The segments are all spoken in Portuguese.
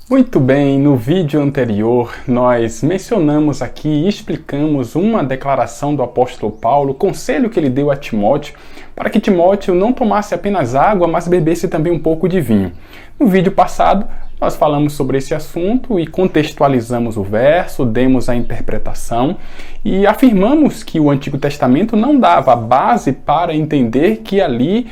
Muito bem, no vídeo anterior nós mencionamos aqui e explicamos uma declaração do apóstolo Paulo, o conselho que ele deu a Timóteo, para que Timóteo não tomasse apenas água, mas bebesse também um pouco de vinho. No vídeo passado nós falamos sobre esse assunto e contextualizamos o verso, demos a interpretação e afirmamos que o Antigo Testamento não dava base para entender que ali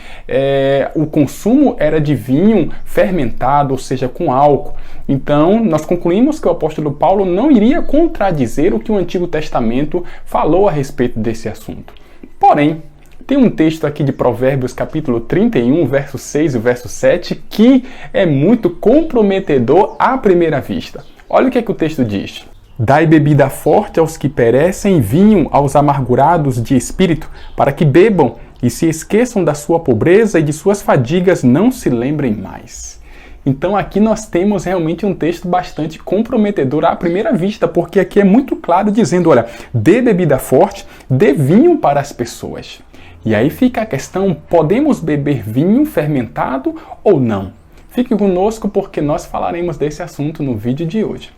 o consumo era de vinho fermentado, ou seja, com álcool. Então, nós concluímos que o apóstolo Paulo não iria contradizer o que o Antigo Testamento falou a respeito desse assunto. Porém, tem um texto aqui de Provérbios capítulo 31, verso 6 e verso 7, que é muito comprometedor à primeira vista. Olha o que o texto diz. Dai bebida forte aos que perecem, vinho aos amargurados de espírito, para que bebam e se esqueçam da sua pobreza e de suas fadigas não se lembrem mais. Então aqui nós temos realmente um texto bastante comprometedor à primeira vista, porque aqui é muito claro dizendo, olha, dê bebida forte, dê vinho para as pessoas. E aí fica a questão, podemos beber vinho fermentado ou não? Fique conosco porque nós falaremos desse assunto no vídeo de hoje.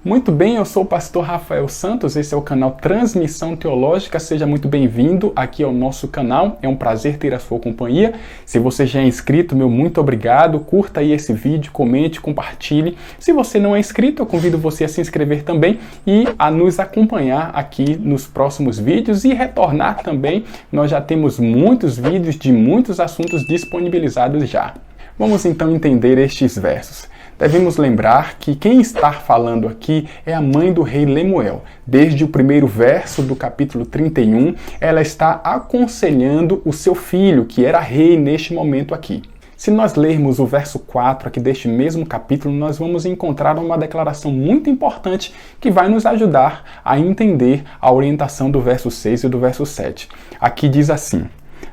Muito bem, eu sou o pastor Rafael Santos, esse é o canal Transmissão Teológica, seja muito bem-vindo aqui ao nosso canal, é um prazer ter a sua companhia. Se você já é inscrito, meu muito obrigado, curta aí esse vídeo, comente, compartilhe. Se você não é inscrito, eu convido você a se inscrever também e a nos acompanhar aqui nos próximos vídeos e retornar também, nós já temos muitos vídeos de muitos assuntos disponibilizados já. Vamos então entender estes versos. Devemos lembrar que quem está falando aqui é a mãe do rei Lemuel. Desde o primeiro verso do capítulo 31, ela está aconselhando o seu filho, que era rei neste momento aqui. Se nós lermos o verso 4 aqui deste mesmo capítulo, nós vamos encontrar uma declaração muito importante que vai nos ajudar a entender a orientação do verso 6 e do verso 7. Aqui diz assim: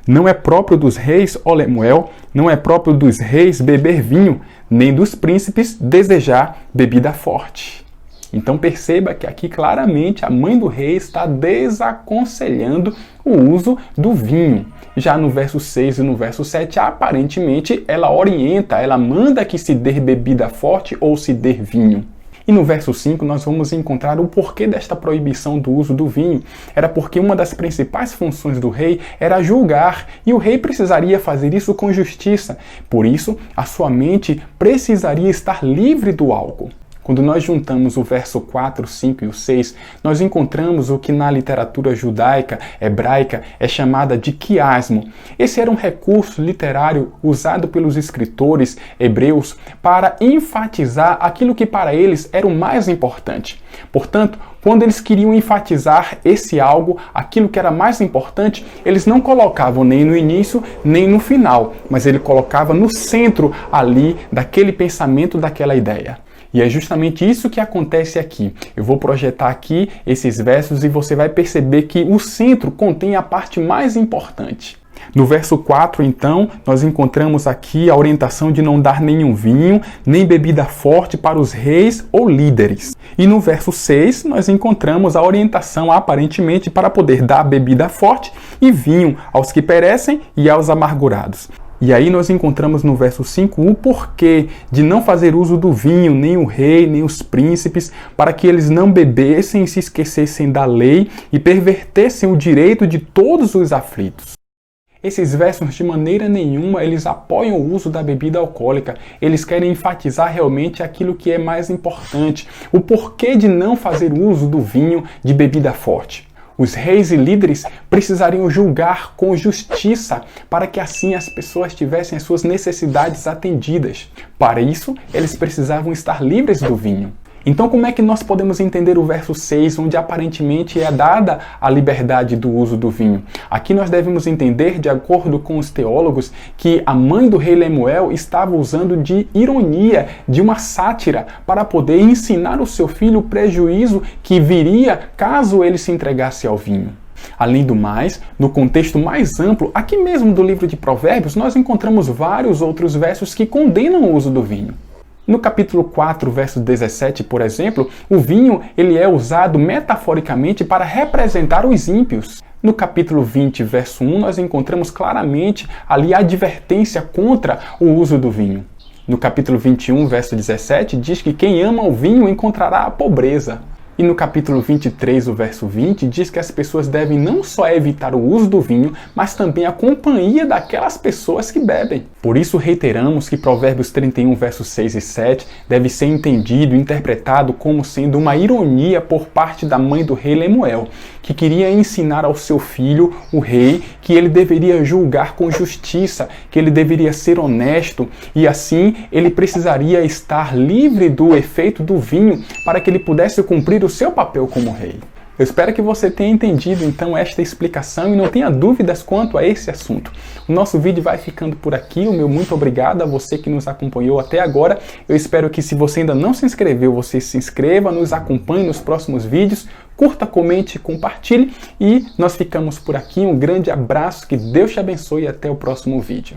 não é próprio dos reis, ó Lemuel, não é próprio dos reis beber vinho, nem dos príncipes desejar bebida forte. Então perceba que aqui claramente a mãe do rei está desaconselhando o uso do vinho. Já no verso 6 e no verso 7, aparentemente ela orienta, ela manda que se dê bebida forte ou se dê vinho. E no verso 5 nós vamos encontrar o porquê desta proibição do uso do vinho. Era porque uma das principais funções do rei era julgar, e o rei precisaria fazer isso com justiça. Por isso, a sua mente precisaria estar livre do álcool. Quando nós juntamos o verso 4, 5 e o 6, nós encontramos o que na literatura judaica, hebraica, é chamada de quiasmo. Esse era um recurso literário usado pelos escritores hebreus para enfatizar aquilo que para eles era o mais importante. Portanto, quando eles queriam enfatizar esse algo, aquilo que era mais importante, eles não colocavam nem no início, nem no final, mas ele colocava no centro ali daquele pensamento, daquela ideia. E é justamente isso que acontece aqui. Eu vou projetar aqui esses versos e você vai perceber que o centro contém a parte mais importante. No verso 4, então, nós encontramos aqui a orientação de não dar nenhum vinho, nem bebida forte para os reis ou líderes. E no verso 6, nós encontramos a orientação, aparentemente, para poder dar bebida forte e vinho aos que perecem e aos amargurados. E aí nós encontramos no verso 5 o porquê de não fazer uso do vinho, nem o rei, nem os príncipes, para que eles não bebessem e se esquecessem da lei e pervertessem o direito de todos os aflitos. Esses versos, de maneira nenhuma, eles apoiam o uso da bebida alcoólica. Eles querem enfatizar realmente aquilo que é mais importante, o porquê de não fazer uso do vinho, de bebida forte. Os reis e líderes precisariam julgar com justiça para que assim as pessoas tivessem as suas necessidades atendidas. Para isso, eles precisavam estar livres do vinho. Então, como é que nós podemos entender o verso 6, onde aparentemente é dada a liberdade do uso do vinho? Aqui nós devemos entender, de acordo com os teólogos, que a mãe do rei Lemuel estava usando de ironia, de uma sátira, para poder ensinar o seu filho o prejuízo que viria caso ele se entregasse ao vinho. Além do mais, no contexto mais amplo, aqui mesmo do livro de Provérbios, nós encontramos vários outros versos que condenam o uso do vinho. No capítulo 4, verso 17, por exemplo, o vinho ele é usado metaforicamente para representar os ímpios. No capítulo 20, verso 1, nós encontramos claramente ali a advertência contra o uso do vinho. No capítulo 21, verso 17, diz que quem ama o vinho encontrará a pobreza. E no capítulo 23, o verso 20, diz que as pessoas devem não só evitar o uso do vinho, mas também a companhia daquelas pessoas que bebem. Por isso reiteramos que Provérbios 31, versos 6 e 7 deve ser entendido e interpretado como sendo uma ironia por parte da mãe do rei Lemuel, que queria ensinar ao seu filho, o rei, que ele deveria julgar com justiça, que ele deveria ser honesto e assim ele precisaria estar livre do efeito do vinho para que ele pudesse cumprir o seu papel como rei. Eu espero que você tenha entendido então esta explicação e não tenha dúvidas quanto a esse assunto. O nosso vídeo vai ficando por aqui. O meu muito obrigado a você que nos acompanhou até agora. Eu espero que se você ainda não se inscreveu, você se inscreva, nos acompanhe nos próximos vídeos, curta, comente, compartilhe e nós ficamos por aqui. Um grande abraço, que Deus te abençoe e até o próximo vídeo.